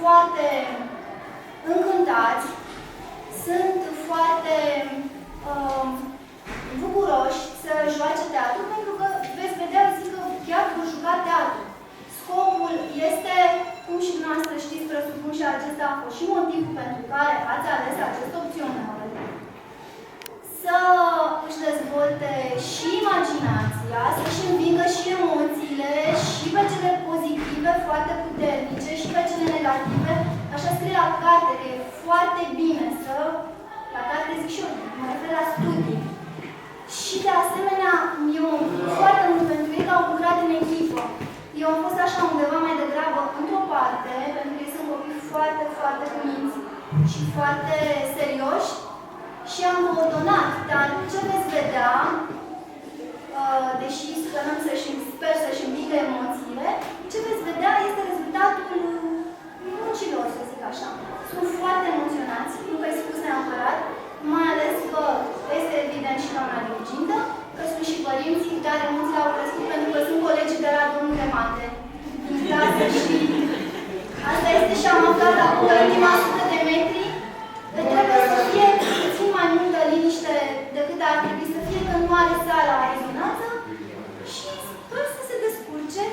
foarte încântați, sunt foarte bucuroși să joace teatru, pentru că veți vedea, zic că chiar vor juca teatru. Scopul este, cum și dumneavoastră știți, presupun și acesta a fost și motivul pentru care ați ales acest opțional, să își dezvolte și imaginația, să-și învingă și emoțiile, și pe cele pozitive, foarte puternice, și pe cele negative. Așa scrie la carte, că e foarte bine să, la carte zic și eu, mă refer la studii. Și de asemenea, eu foarte mult pentru ei că au lucrat în echipă. Eu am fost așa undeva mai degrabă într-o parte, pentru că ei sunt copii foarte, foarte cuminți și foarte serioși, și am coordonat, dar ce veți vedea, deși sper să-și învingă emoțiile, ce veți vedea este rezultatul muncilor, să zic așa. Sunt foarte emoționați, nu că-i spus neapărat, mai ales că este evident și doamna dirigintă, că sunt și părinții, dar emoțiile au crescut pentru că sunt colegii de la domnul de mate din clasă și asta este și am aflat acum ultima 100 de metri. Trebuie să fie puțin mai multă liniște decât ar trebui să fie, că nu are sala la rezonanță și sper să se descurce.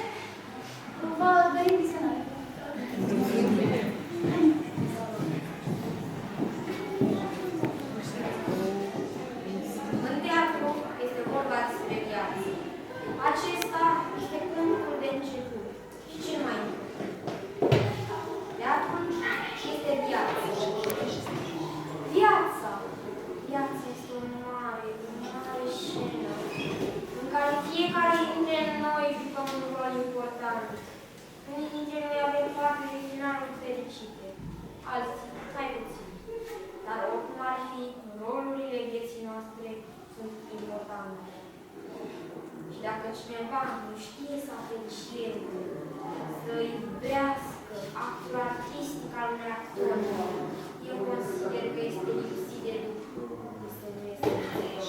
Vă dorim visionare. În teatru este vorba despre viață. Acesta este punctul de început și cel mai important. Teatrul este viață. Viața este o mare scenă în care fiecare dintre noi jucăm un rol important. Unii dintre noi avem parte de finaluri fericite, alții mai puțin. Dar oricum ar fi, rolurile vieții noastre sunt importante. Și dacă cineva nu știe să aprecieze, să iubească actul artistic al unui actor, eu consider că este lipsit de lucru, să nu este înțeles.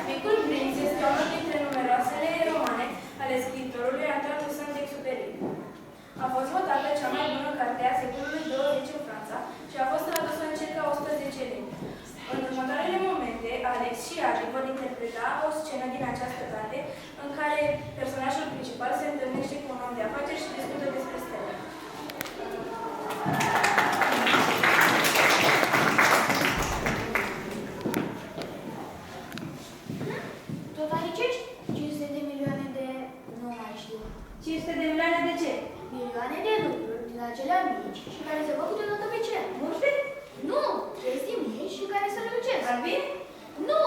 Micul Prinț este unul dintre numeroasele romane ale scriitorului Antoine de Saint-Exupéry. A fost votată cea mai bună carte a secolului 20 în Franța și a fost tradusă în circa 110 limbi. În următoarele momente, Alex și Ari vor interpreta o scenă din această carte în care personajul principal se întâlnește cu un om de afaceri și discută despre stele. Tot aici ești? 500 de milioane de... nu mai știu. 500 de milioane de ce? Milioane de lucruri din acelea mici și care se văd câteodată pe cer. Muște? Nu! Chestii mici și care se lucrez. Barbie? Nu!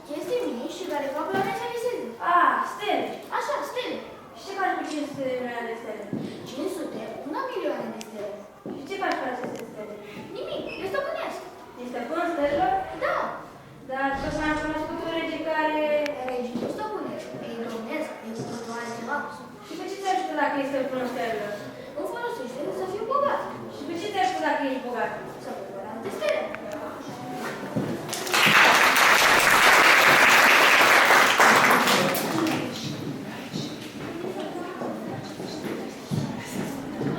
Chestii mici și care fac la mea să viseze. Ah, stele! Așa, stele. Și ce faci cu 500 de milioane de stele? 500, 1 milioane de stele. Și ce faci cu aceste stele? Nimic, le stăpânesc. Este bun stelelor? Da. Dar tot mai am cunoscut un rege care... Regii nu stăpânesc, îi domnesc, îi spun altceva. Și pe ce te ajută dacă este bun stelelor? Îmi folosește să fiu bogat. Și pe ce te ajută dacă ești bogat? Să văd alte stele.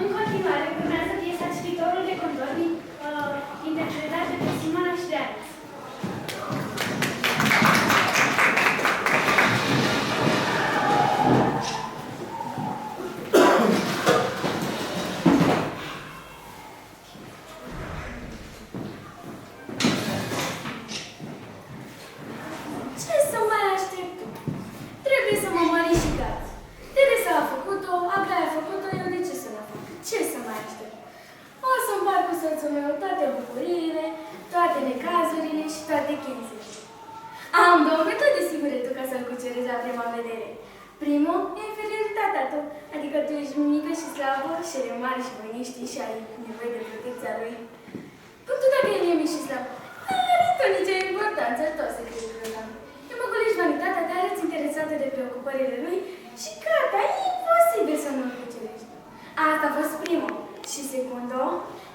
În continuare, urmează piesa Scriitorul de contori, interpretată de Simona Șteareț. Ce să mai aștept? Trebuie să mă mărișicați. Teresa a făcut-o, Aglaia a făcut-o, eu de ce să nu fac? Ce să mai aștept? O să împart cu soțul meu toate bucuriile, toate necazurile și toate chințurile. Am două metode sigure tu ca să-l cucerezi la prima vedere. Primul e inferioritatea tu, adică tu ești mică și slabă și el e mare și voiniști și ai nevoie de protecția lui. Cum tu dacă el e mic și slab? Are tu nicio importanță, tot să crezi vreodată. Eu mă golești vanitatea, te arăți interesată de preocupările lui și gata, e imposibil să nu-l cucerești. Asta a fost primul. Și secundul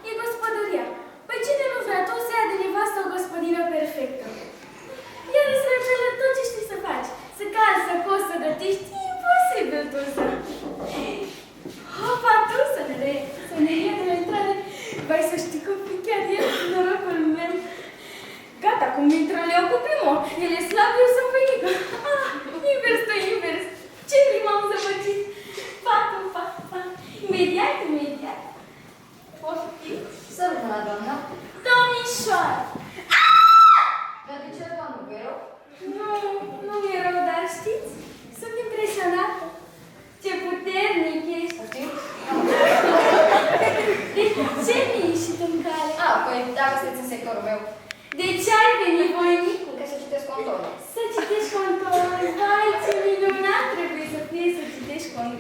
e gospodăria. Păi cine nu vrea tu să ia de nevastă o gospodină perfectă? El îți referă tot ce știi să faci. Să calci, să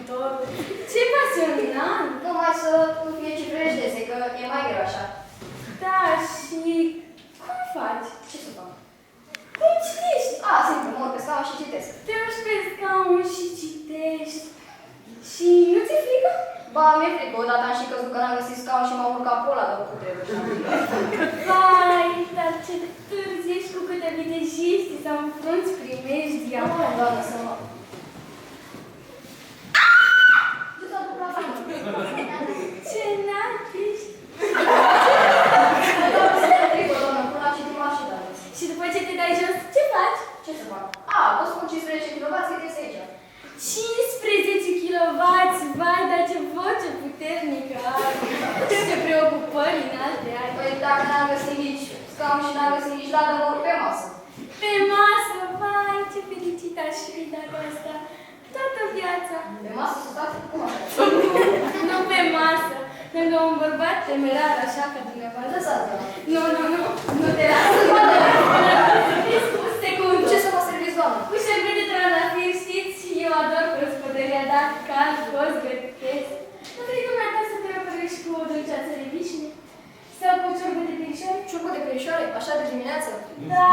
scriitorul. Ce pasionant! Numai să nu fie cifrești dese, că e mai greu așa. Da, și cum faci? Ce să fac? Cum citești? A, simplu, mă urc pe scaun și citesc. Te urci pe scaun și citești. Și nu ți-e frică? Ba, mi-e frică, odată am și căzut că n-am găsit scaun și m-am urcat pe ăla de cu trebuie. Vai, dar ce de târzi ești cu câte vitejiști sau înfrunți primejdia. Doamne, să mă... Ce s-a întâmplat? Ce înalt ești! Doamne, până la citit mașina. Și după ce te dai jos, ce faci? Ce să fac? A, vă spun 15 kW cât este aici. 15 kW, vai, dar ce voce puternică ai! Ce preocupări înalte ai! Păi dacă n-am găsit nici scaun și n-am găsit nici ladă, mă urc pe masă. Pe masă, vai, ce fericit aș fi dacă asta toată viața. Pe masă să stați? Cum așa? Nu pe masă, lângă un bărbat temerar așa ca dumneavoastră. Lăsați-mă. Nu te las. Secundă. Ce să mă serviți, doamnă? Cu șerbet de trandafir, știți, eu ador prospătăria, dar cald, cos, gătesc. Nu vrei dumneata să te răpărești cu o dulceață de vișine? Sau cu ciorbă de perișoare? Ciurbă de perișoare? Așa de dimineață? Da,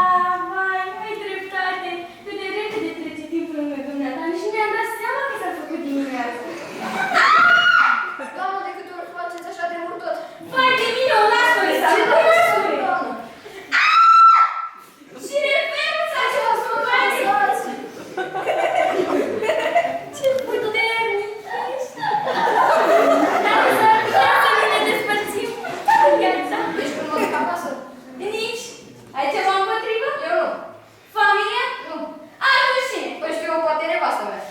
vai, ai dreptate. Cât de repede trece timpul lângă dumneata. Nici nu mi-am dat seama că s-a făcut dimineața. Doamnă, de câte ori faceți așa de mult tot? Vai de mine, o lasă-le, să Ce nu faceți, doamnă? Și referul s-a ajuns cu bani. Ce puternic ești! Dar s-ar putea să nu ne despărțim în viața. Deci când mă duc acasă? Nici? Ai ceva împotrivă? Eu nu. Familie? Nu. Atunci cine? Păi știu eu, poate nevastă mea.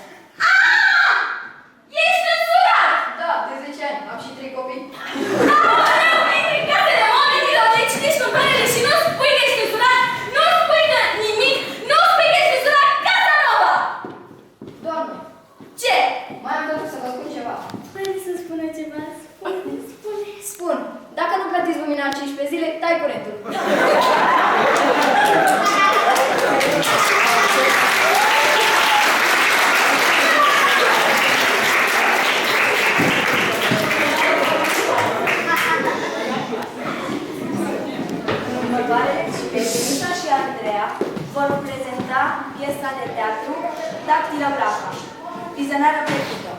Ești însurat! Da, de 10 ani. Am și 3 copii. Aoleu, intri în casele oamenilor, le citești cumpărele și nu spui că ești însurat, nu spui că nimic, nu spui că ești însurat, casa nouă! Doamne, Ce? mai am tot să vă spun ceva. Hai să spună ceva, spune. Spun, dacă nu plătiți lumina 15 zile, tai curentul. Următoarele și pe Denisa și Andreea vor prezenta piesa de teatru Dactilografa, vizionarea plăcută.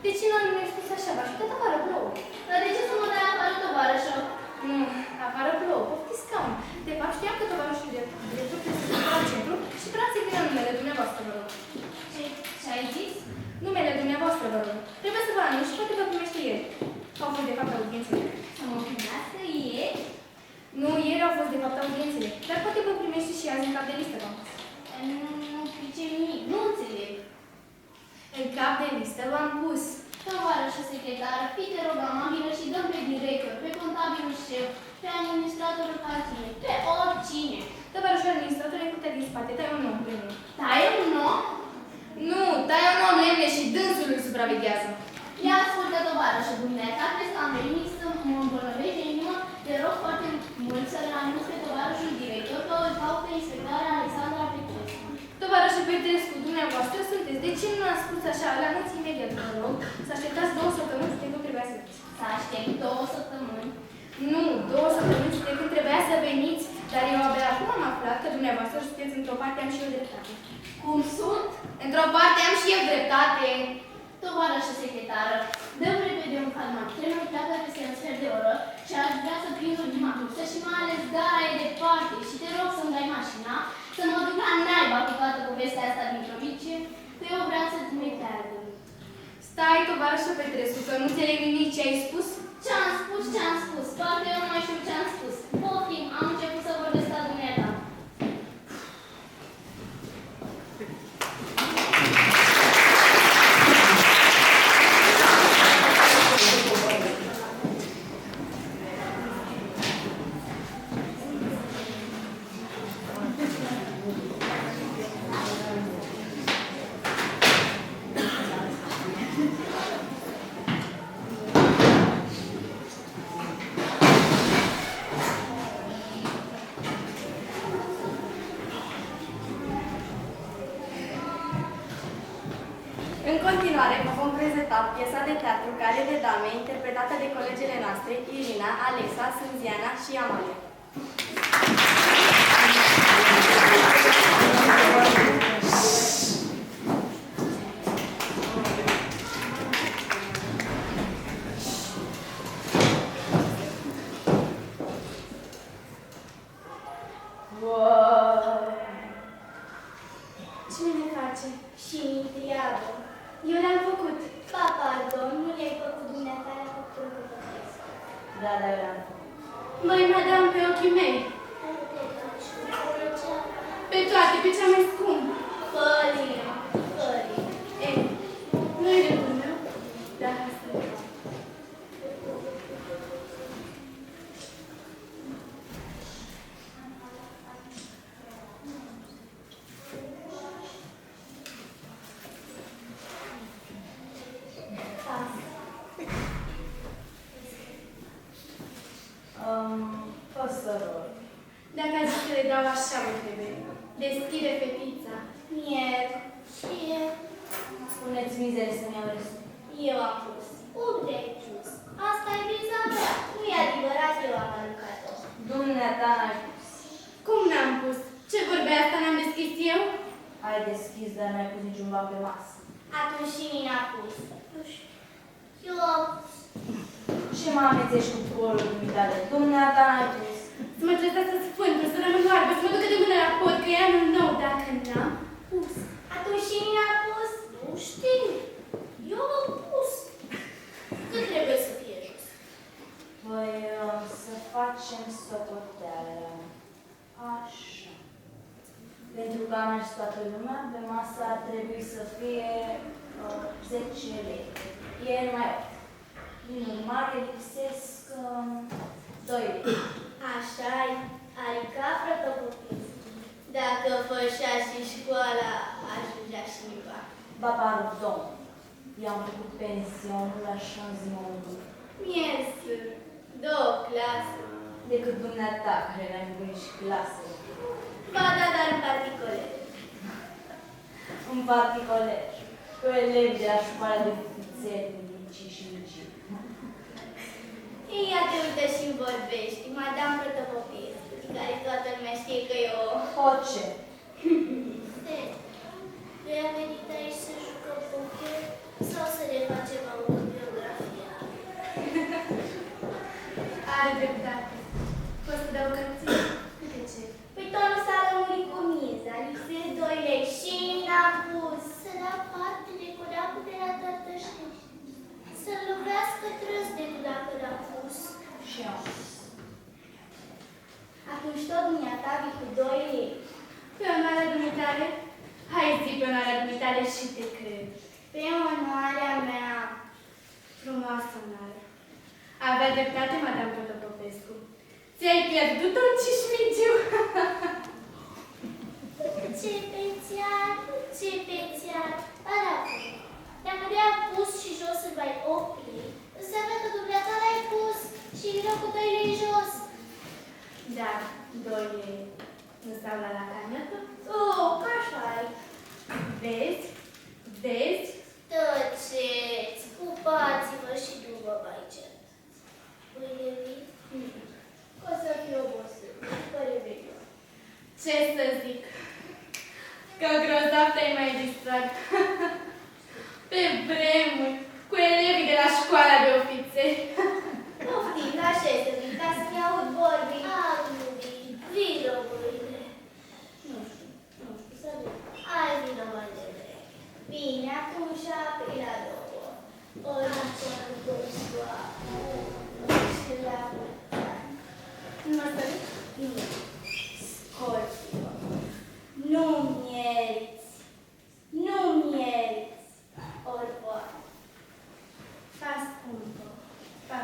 De ce nu mi-ai spus așa? V-aș putea afară plouă. Dar de ce să mă dai afară, tovarășă? Nu, afară plouă, poftiți scaun. De fapt, știam că tovarășul director trebuie să se la centru și vreau să vină numele dumneavoastră, vă rog. Ce ai zis? Numele dumneavoastră, vă rog. Trebuie să vă anunț și poate vă primește ieri. Au fost, de fapt, audiențele. Să mă primească ieri? Nu, ieri au fost, de fapt, audiențele. Dar poate vă primește și azi în cap de listă, v-am spus. Nu pricep nimic, nu înțeleg. În cap de listă v-am pus. Tovarășă secretară, fii te rog amabilă și dăm pe director, pe contabilul șef, pe administratorul cartiei, pe oricine. Tovarășul administrator e curtea din spate, dai un om premiu. Dai un om? Nu, dai un om lemne și dânsul îl supraveghează. Ia ascultă, tovarășă, dumneata, crezi că am venit să mă îmbolnăvești de inimă? Te rog foarte mult să-l anunț pe tovarășul director că îl caut pe inspectoarea Alexandra Petrescu. Tovarășul Petrescu, dumneavoastră sunteți. De ce nu a spus așa? Îl anunț imediat, vă rog. Să așteptați 2 săptămâni de când trebuia să veniți. Să aștept 2 săptămâni. Nu, 2 săptămâni de când trebuia să veniți. Dar eu abia acum am aflat că dumneavoastră sunteți într-o parte, am și eu dreptate. Cum sunt? Într-o parte am și eu dreptate. Tovarășă secretară, dăm repede un calmant. Trenul pleacă peste un sfert de oră și aș vrea să prind ultima cursă și mai ales gara e departe și te rog să-mi dai mașina să mă duc la naiba cu toată povestea asta din provincie, că eu vreau să-ți meteargă. Stai, tovarășă Petrescu, că nu înțeleg nimic ce ai spus. Ce-am spus, poate eu nu mai știu ce-am spus. Poftim, am început să vorbesc la dumneata. În continuare, vă vom prezenta piesa de teatru Care de Dame, interpretată de colegele noastre Irina, Alexa, Sânziana și Amalia. Cine ne face? Și întreabă. Eu le-am făcut. Pa, pardon, nu le-ai făcut dumneata, le-a făcut Răcăpătescu. Da, eu le-am făcut. Măi, madame, pe ochii mei. Pe toate, pe cea mai scump. Fălina. Ei, nu-i rândul meu, dar asta e. Păsăror. Dacă ai zis că le dau așa, mă trebuie. Deschide fetița. Mier. Și e. Spuneți mizere să-mi iau restul. Eu am pus. Unde ai pus? Asta e viza mea. Nu e adevărat, eu am aruncat-o. Dumneata n-ai pus. Cum n-am pus? Ce vorbe asta n-am deschis eu? Ai deschis, dar n-ai pus niciun bag pe masă. Atunci și mine a pus. Nu știu. Eu am pus. Ce mă amețești cu bolul dumitale? Dumneata n-ai pus. Să mă trezească sfântul, să rămân oarbă, să mă ducă de mână la pod, că e anul nou. Dacă n-am pus. Atunci și mine a pus? Nu știu. Eu am pus. Cât trebuie să fie jos? Păi, să facem socoteală. Așa. Pentru că a mers toată lumea, pe masă ar trebui să fie 10 lei. E numai 8. Din urmare, lipsesc 2 lei. Așa-i, arica protopopist. Dacă fășea și școala, ajungea și niva. Ba, pardon. I-am făcut pensionul la șanzmontul. Miesă, 2 clase. Decât dumneata, care n-ai făcut nici clasă. Ba da, dar în particular. Un particoler. Cu elevi de la școala de ofițeri, mici și mici. Ei, ia te uită și-mi vorbești, madame protopopist, de care toată lumea știe că eu... Orice. Vei a venit aici să jucăm poker sau să ne facem autobiografia? Are dreptate. Poți să dau cărțile? Câte ce? Păi tot nu s-a lămurit cu miza, lipsesc 2 lei și n-am pus. Să dea parte de codacul de la Tărtășești. Să-l lovească trăsnetul dacă l-a pus. Și eu. Atunci tot dumneata vii cu 2 lei. Pe onoarea dumitale? Hai zi pe onoarea dumitale și te cred. Pe onoarea mea. Frumoasă onoare. Avea dreptate, madame Protopopescu. Ți-ai pierdut-o, cișmiciu? Ce pețiar, arată. Dacă le-a pus și jos îl mai opri, înseamnă că dumneata l-ai pus și vină cu 2 lei jos. Da, 2 lei. Nu stau la canetă? Că așa-i. Vezi? Tăceți, pupați-vă și nu-vă mai cer. Pâine vii? O să fiu obosit. Păi vei. Ce să zic? Că grozav te-ai mai distrat. Pe vremuri, cu elevii de la școala de ofițeri. Poftim, așează-te, ca să-mi aud vorbii. Nu vino mâine. Nu știu, să vin. Hai, vino mai devreme. Bine, acum 7 la 2. Ori la ceară dostoară. Și la mulți ani. Nu să Nu. Scorpio. Nu meriți. Nu meriți. Ori poate. Pa, scumpă. Pa.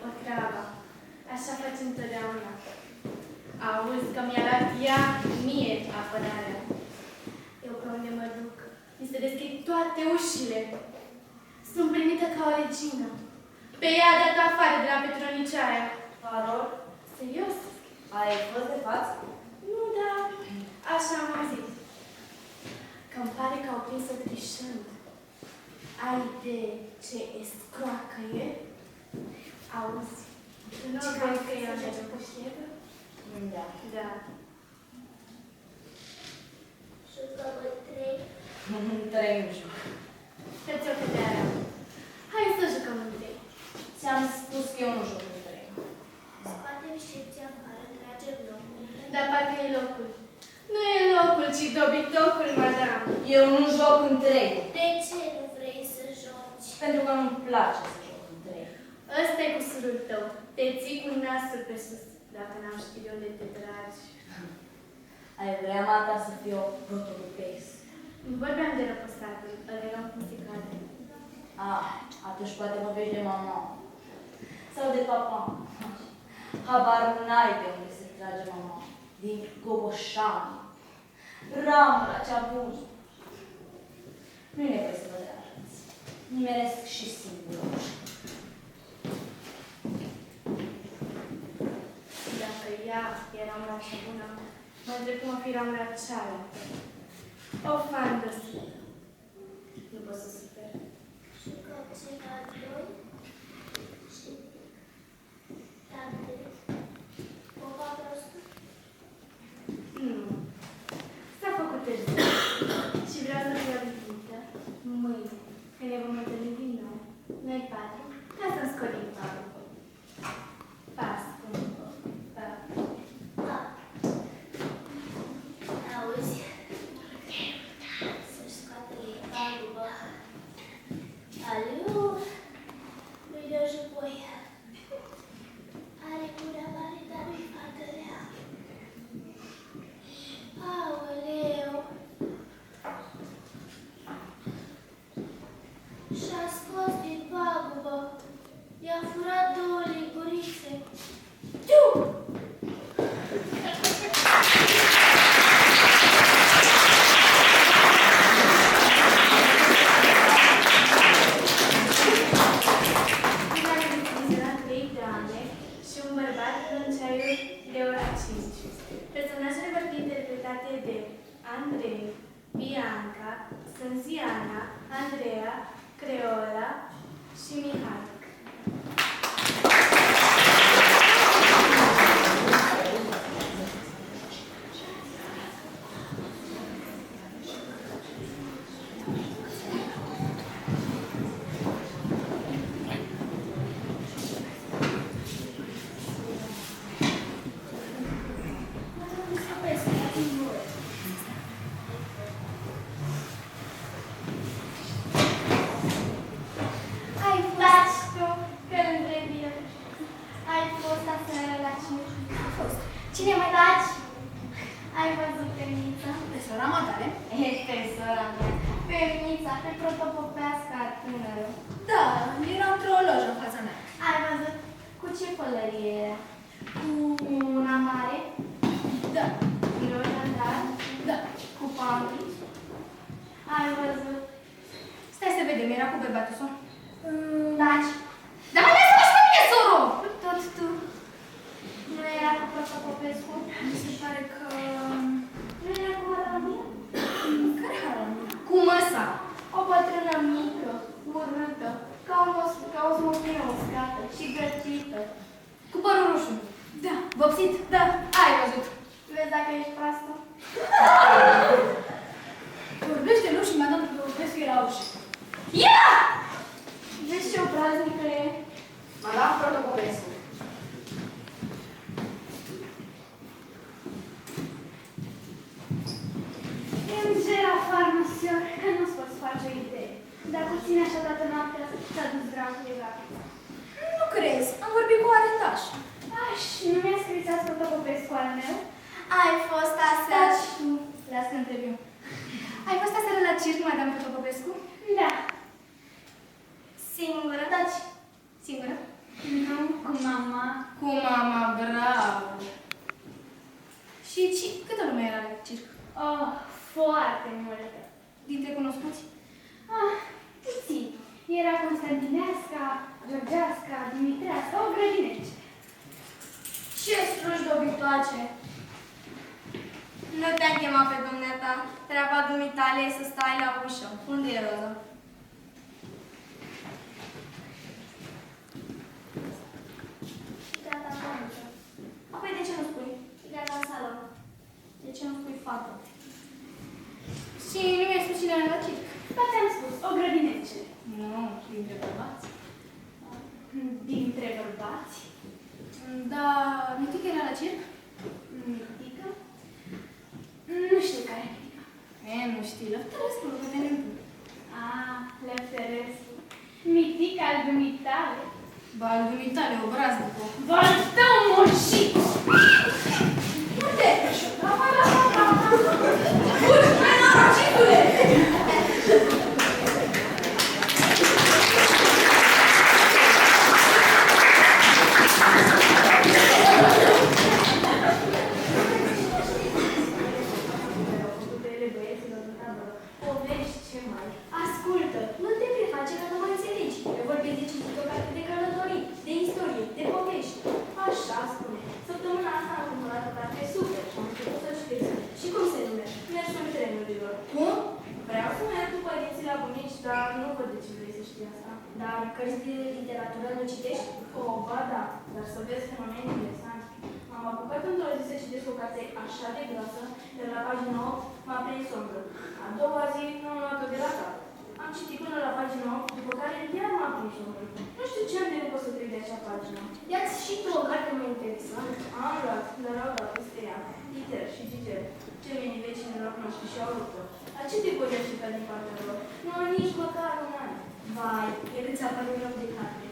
O treabă. Așa faci întotdeauna. Auzi că mi-a dat ea mie apărarea. Eu pe unde mă duc, mi se deschid toate ușile. Sunt primită ca o regină. Pe ea a dat afară de la Petroniceaia. Carol, Serios? ai fost de față? Nu, dar așa am auzit. Că-mi pare că au prins-o trișând. Ai idee ce escroacă e? Auzi, nu crezi că ea merge pe știebă? Da. Da. Jucăm în 3. 3 nu știu. Fă-ți o căderea. Hai să jucăm în 3. Ți-am spus că eu nu joc în 3. Scoatem șepții afară, tragem locurile. Dar parcă e locul. Nu e locul, ci dobitocul, madame. Eu nu joc în 3. De ce nu vrei să joci? Pentru că nu-mi place să joc în 3. Ăsta e cusurul tău. Te ții cu nasul pe sus. Dacă n-am știut de unde te tragi. Ai vrea, Mata, să fiu o protopopesc. Nu vorbeam de răposatul, ăla era musicale. Ah, atunci poate vorbești de mama. Sau de papa. Habar n-ai de unde se trage mama. Din Gogoșani. Ramura cea bună. Nu-i nevoie să vă deranjați. Nimeresc și singur. Dacă ea era mea așa bună, mă întreb cum o fi ramura cealaltă. O fandă sfântă. Nu pot să super. Jucăm ce la 2 și tante. Popa prostul. Nu. S-a făcut târziu. Și vreau să fiu abitintă mâine, când ne vom întâlni din nou. Noi 4, ca să-mi scolim parul. Pa, scumpă. Pa. Da. Auzi? Să-și scoată ei palubă. Aliu, lui de jupoi. Are gura mare, dar nu-i fată rea. Aoleu! Și-a scos din pagubă. I-a furat 2 lingurițe. Tiu! Și un bărbat în ceaiul de ora 5. Personajele vor fi interpretate de Andrei, Bianca, Sânziana, Andreea, Creola și Mihai. Ai fost, Tu, că îl întrebi eu. ai fost aseară la cine? Cine mă taci? Ai văzut pe Mița? Pe sora matale? Este sora mea. Pe Mița, pe protopopeasca tânără. Da, era într-o lojă în fața mea. Ai văzut cu ce pălărie era? Cu una mare? Da, Cu jandarm? da. Cu panglici? Ai văzut? Stai să vedem, era cu bărbatul său? Taci? Dar mă lasă pe mine, soro! Tot tu. Nu era cu Protopopescu? Mi se pare că... Nu era cu Haramia? Care haramă? Cu măsa. O bătrână mică, urâtă, ca o smokină uscată și gătită. Cu părul roșu. Da. Vopsit? Da. Ai văzut. Vezi dacă ești proastă? era farmasior, că nu-ți poți face o idee. Dacă ține așa toată noaptea, s-a dus dracului la pizza. Nu crezi, am vorbit cu aretaș. Și nu mi-a scris asta Popescu al meu? Ai fost aseară. Las că întreb eu. Ai fost aseară la circ, Madame Popescu? Da. Singură? Taci. Singură? Nu, cu mama. Cu mama, bravo! Și câtă lume era la circ? Oh, foarte multe. Dintre cunoscuți? Puțin. Era Constantineasca, Georgeasca, Dimitreasca, o grădinece. Ce slujbovitoare! Nu te-am chemat pe dumneata. Treaba dumitale e să stai la ușă. Unde e Roza? Gata, mamică. Apoi de ce nu spui? Gata, în sală. De ce nu spui fată? Și nu mi-ai spus cine era la circ? Ba ți-am spus, o grădinece. Nu, dintre bărbați. Dintre bărbați. Da, Mitică era la circ? Mitică? Nu știu care e Mitică. Nu știi, Lăftărescu, că venim tu. Lăftărescu. Mitica al dumitale. Ba, al dumitale, obraznică. Ba-l tău, moșit! Unde ești? Urci, mai norocitule! Ascultă, nu te preface că nu mă înțelegi. Eu vorbesc de citit o carte de călătorii, de istorie, de povești. Așa spune. Săptămâna asta am cumpărat o carte super și am început să citesc. Și cum se numește? Mersul trenurilor. Cum? Vreau să merg cu părinții la bunici, dar nu văd de ce vrei să știi asta. Dar cărți de literatură nu citești? Ba da, dar să vezi fenomeni interesanți. M-am apucat într-o zi să citesc o carte așa de grasă, de la pagina 8 m-a prins somnul. A doua zi nu am luat-o de la cap. Am citit până la pagina 8, după care iar m-a prins somnul. Nu știu ce am de lucru să trec de acea pagină. Ia-ți și tu o carte mai interesantă. Am luat, dar au dat peste ea. Liter și Giger, cei vecinilor noștri și-au rupt-o. La ce te poți aștepta din partea lor? Nu am nici măcar un an. Vai, e că ți-a părut rău de carte.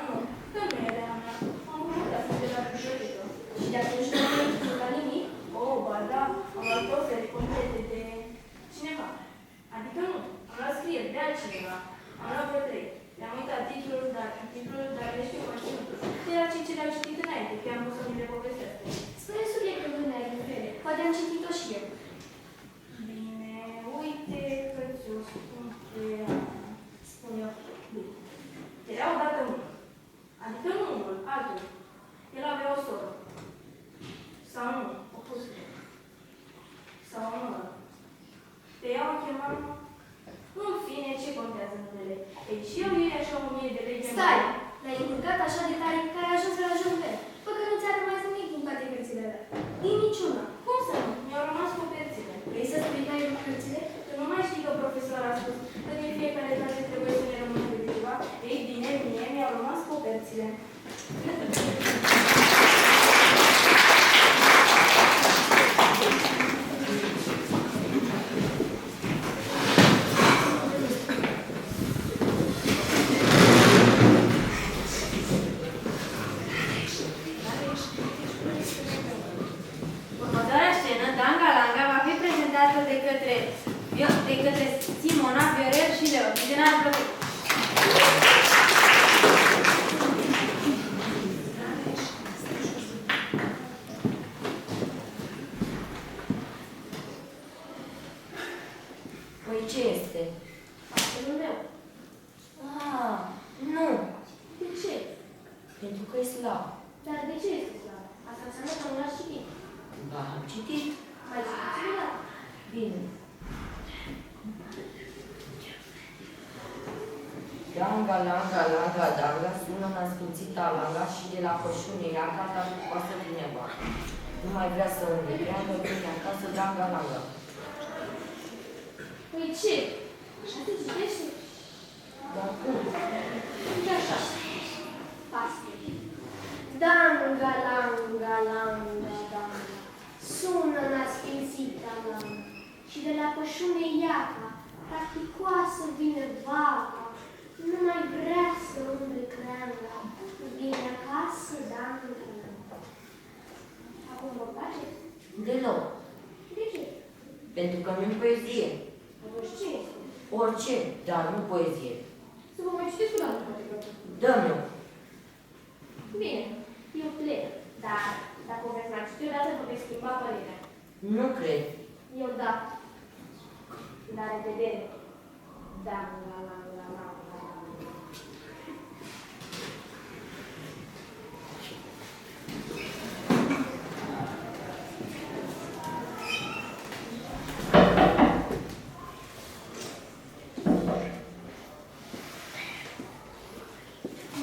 Nu, că nu e de a mea. Am putea să te la bibliotecă. Și de atunci nu ai făcut la nimic? Ba da, am luat posteri complete de cineva. Adică nu, am luat scrieri de altcineva. Am luat vreo 3. Le-am uitat titlul, dar le știu foarte mult. Era cei ce le-au citit înainte, că am vrut să mi le povestesc. Spune subiectul unei grele. Poate am citit-o și eu. Bine, uite că ți-o spun pe spun eu. Era odată unul. Adică nu unul, altul. El avea o soră. Sau nu, o pusă. Sau o noră. Pe ea o chemam... În fine, ce contează numele? Ei, și eu iei așa 1000 de lei. Stai! L-ai încurcat așa de tare că ai ajuns la jumătate. Fă că nu ți-a rămas nimic din toate cărțile alea. Din niciuna. Cum să nu? Mi-au rămas coperțile. Vrei să spui că ai luat cărțile? Tu nu mai știi că profesorul a spus că din fiecare dată trebuie să ne rămână de ceva? Ei bine, mie mi-au rămas coperțile. Următoarea scenă, Danga Langa, va fi prezentată de către Simona, Viorel și Leo. Scenă plăcut. Păi ce este? Pastorul meu. Nu. De ce? Pentru că e slab. Dar de ce este slab? Asta înseamnă că nu l-aș citit. Ba, am citit. Mai citiți-l la. Bine. Langa, langa, langa, danga, sună născuțita langa și de la pășune Ianca, dar nu poate să vine ba. Nu mai vrea să îndepleană bine acasă, langa, langa. Păi ce? Așa se citește? Dar cum? Uite așa. Pastor. Danga, langa, langa, danga. Sună la sfințita langa. și de la pășune Iaca, practicoasă vine vaca, nu mai vrea să umble creanga, vine acasă dată creanga. Acum vă place? Deloc. De ce? Pentru că nu-i poezie. Atunci ce este? Orice, dar nu poezie. Să vă mai citesc o dată, poate. Dă-mi-o. Bine, eu plec, dar dacă o veți mai citi o dată, vă veți schimba părerea. Nu cred. Eu da. La revedere. Da, la.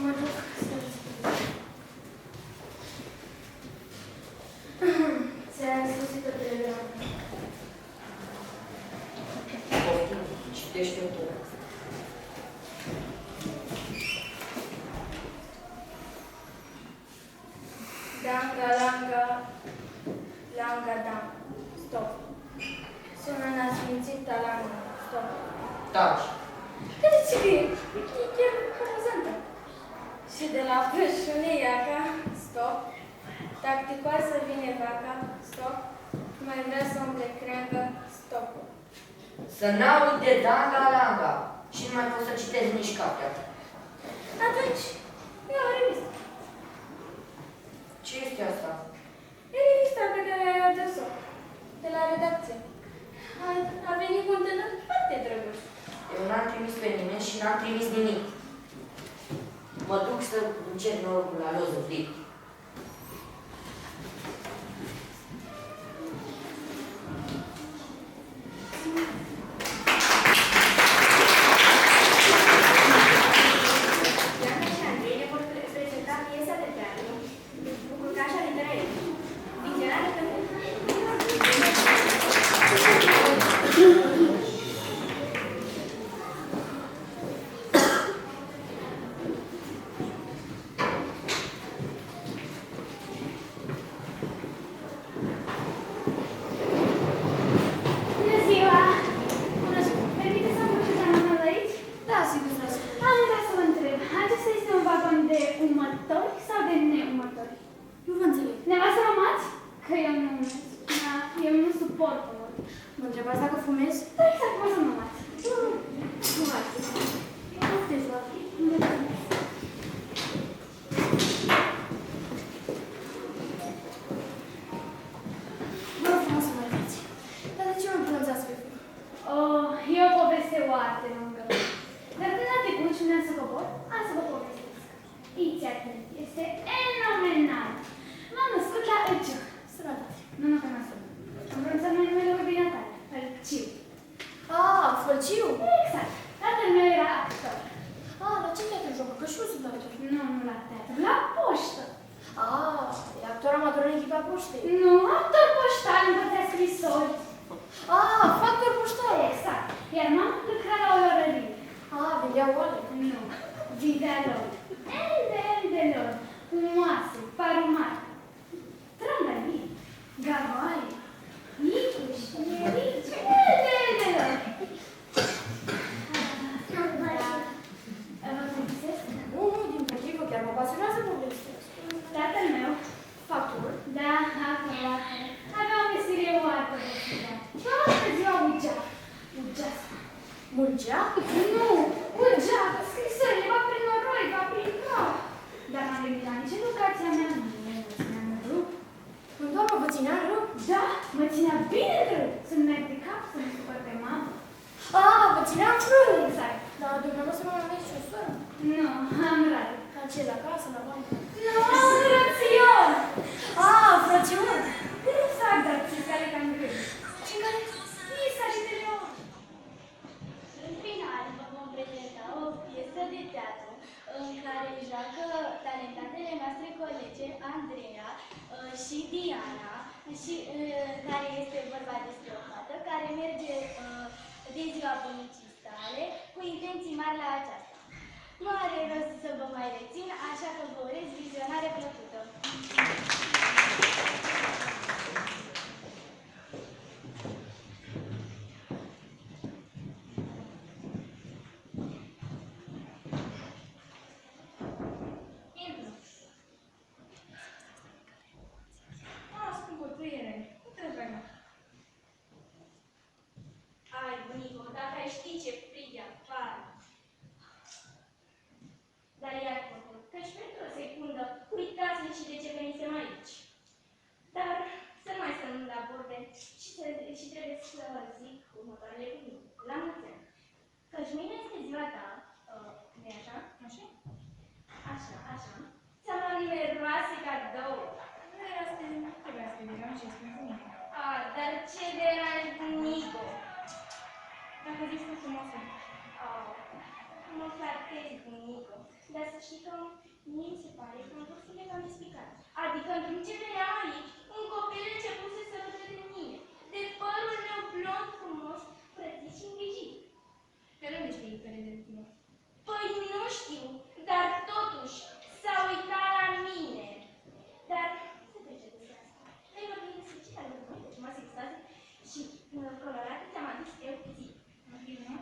Mă duc să ți-a sosit o telegramă. Poftim, citește-o tu. Danga, langa, langa, dang. Stop. Sună nasfințită langa. Stop. Taci. Care ce e? E chiar amuzantă. Și de la pășune Iaca. Stop. Tacticoasă vine vaca. Stop. Mai vrea să umble creangă. Stop. Să n-aud de danga-langa și nu mai pot să citesc nici cartea. Atunci, ia o revistă. Ce este asta? E revista pe care ai adus-o. De la redacție. A venit cu un tânăr foarte drăguț. Eu n-am trimis pe nimeni și n-am trimis nimic. Mă duc să încerc norocul la Lozăvlic. Iana și Andrei ne vor prezenta piesa de teatru Bucurcașa literară. Viziunea pentru Bună ziua! Bună ziua! Permiteți să-mi văd examenul aici? Da, sigur, să ascult. Am vrea să vă întreb, acesta este un vagon de umători sau de neumători? Nu vă înțeleg. Dumneavoastră mămați? Că eu nu umăț. Da, eu nu suport umăt. Mă întrebați dacă fumez? Da, exact, mă să mămați. Nu mai știu. Poftiți, vă. Vă rog frumos să mă iertați. Dar de ce mă pronunțați pe fum? Oh, e o poveste foarte lungă. Dar când a trecut și mi-am să cobor, am să vă povestesc. Iți atent, este fenomenal. M-am născut la Îciuc. Sănătate. Nu, că n-am spus. Am pronunțat mai numele lui binatare. Îciuc. Ah, Fălciu? Exact. Tatăl meu era actor. Ah, la ce teatru joacă? Că și eu sunt actor. Nu la teatru, la poștă. Ah, e actor amator în echipa poștei. Nu, actor poștal, împărțea scrisori. Ah, factor poștal. Exact. Iar mama lucra la o lorărie. Ah, vendea oale. Nu, vindea lor. De lor. Umoase, parumari, trandalii, gavoare, micuși, mierici, de lor. Vă povestesc? Nu, din potrivă, chiar mă pasionează povestesc. Tatăl meu, Factor. da, acolo, avea o meserie foarte veselă. Toată ziua ugea. Ugească. Mulgea? Nu, ugea, scrisorile, va prin noroi, va prin nor. Dar m-am gândit la nici educația mea, nu mă ținea în râu. Când doamna vă ținea în rău? Da, mă ținea bine în râu, să-mi merg de cap, să-mi supăr pe mamă. Ah, vă ținea în rău. Exact. Dar dumneavoastră nu aveți și o soră? Nu, am rar. La ce, la casă, la bancă? Nu, am frățior. Ah, frățior! Exact, dar ce care cam greu. Și care? Misa și de leon. În final, vă vom prezenta o piesă de teatru în care joacă talentatele noastre colege Andreea și Diana, și care este vorba despre o fată care merge de ziua bunicii sale cu intenții mari la aceasta. Nu are rost să vă mai rețin, așa că vă urez vizionare plăcută. știi ce frig e afară. Dar iartă-mă, căci pentru o secundă uitați-ne și de ce venisem aici. Dar să nu mai stăm la vorbe și trebuie să zic următoarele cuvinte. La mulți ani. Căci mâine este ziua ta, nu-i așa? Așa? Așa. Ți-am luat numeroase cadouri. Trebuia să te digam și spun bunică. Dar ce deranj, bunico? Dacă zici tu frumoasă. Mă flatezi, bunico. Dar să știi că mie mi se pare că am fost cam explicat. Adică în timp ce veneam aici, un copil începuse să râde de mine. De părul meu blond frumos, frățit și îngrijit. Pe unde știi că râde de tine? Păi nu știu, dar totuși s-a uitat la mine. Dar să trece de asta. Noi vorbim despre ce care vorbim, deci mă extaze și colorate ți-am adus eu zi. Nu știu, nu?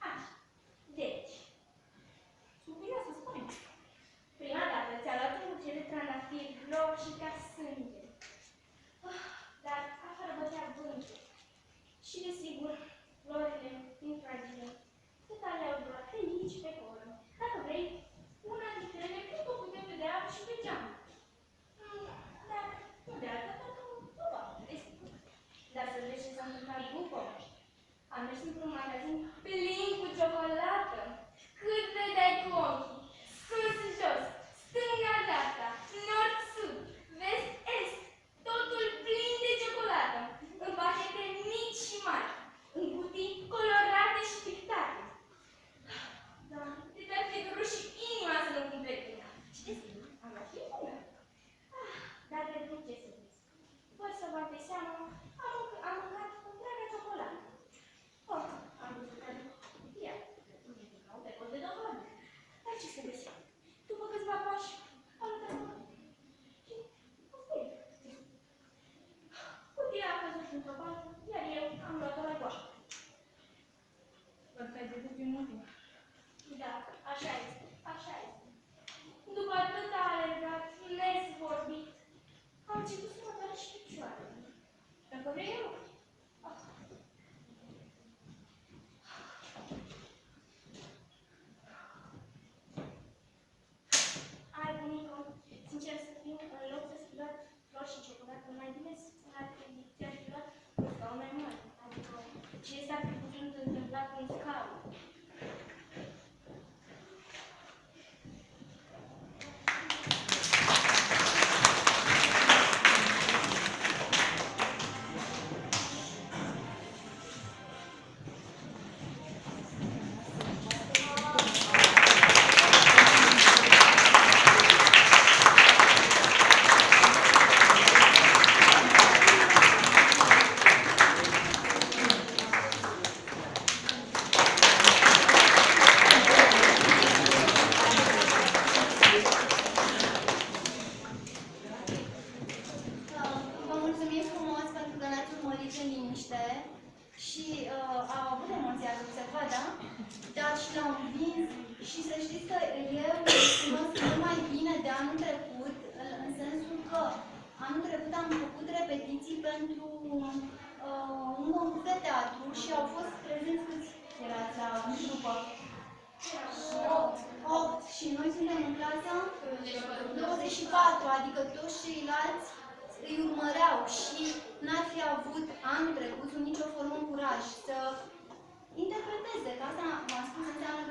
Așa. Deci, Sunt curioasă, spune. prima dată ți-a luat un buchet de trandafiri roșii și ca sânge. Dar afară bătea vântul. Și desigur, florile din fragile. Cât aleau doar pe aici, pe acolo. Dacă vrei, una dintre ele pot o putem vedea și pe geam. Dar nu de altă dată, probabil, desigur. Dar să vezi ce s-a întâmplat după. Am mers într-un magazin plin cu ciocolată. Cât vedeai cu ochii, sus-jos, stânga-dreapta, nord-sud, vest-est, totul plin de ciocolată, în pachete mici și mari, în cutii colorate și pictate. Dar de te-ar fi durut și inima să nu cumperi una. Și desigur, am luat și bună. Dar pentru ce să vezi? Fără să bag de seamă, am mâncat întreaga ciocolată. Am văzut că cutia. Pe cont de dovadă. Dar ce să vezi? După câțiva pași, am uitat și a spus. Cutia a căzut într-o baltă, iar eu am luat-o la goașă. Văd că ai trecut prin multe. Da, așa este, așa este. După atâta alergat, nezvorbit, am început să mă doare și picioarele. Dacă vrei eu. Ai, bunico, sincer să fiu, în loc să fi luat flori și ciocolată mai bine, ți-aș fi luat un scaun mai mare. Adică, ce s-ar fi putut întâmpla cu un scaun? Vă mulțumim frumos pentru că ne-ați urmărit în liniște și au avut emoția să se vadă, dar și l-au învins și să știți că eu cunosc mult mai bine de anul trecut, în sensul că anul trecut am făcut repetiții pentru un concurs de teatru și au fost prezenți câți erați la grupă? 8 și noi suntem în clasa 24, adică toți ceilalți îi urmăreau și n-ar fi avut anul trecut sub nicio formă curaj să interpreteze, că asta v-am spus înseamnă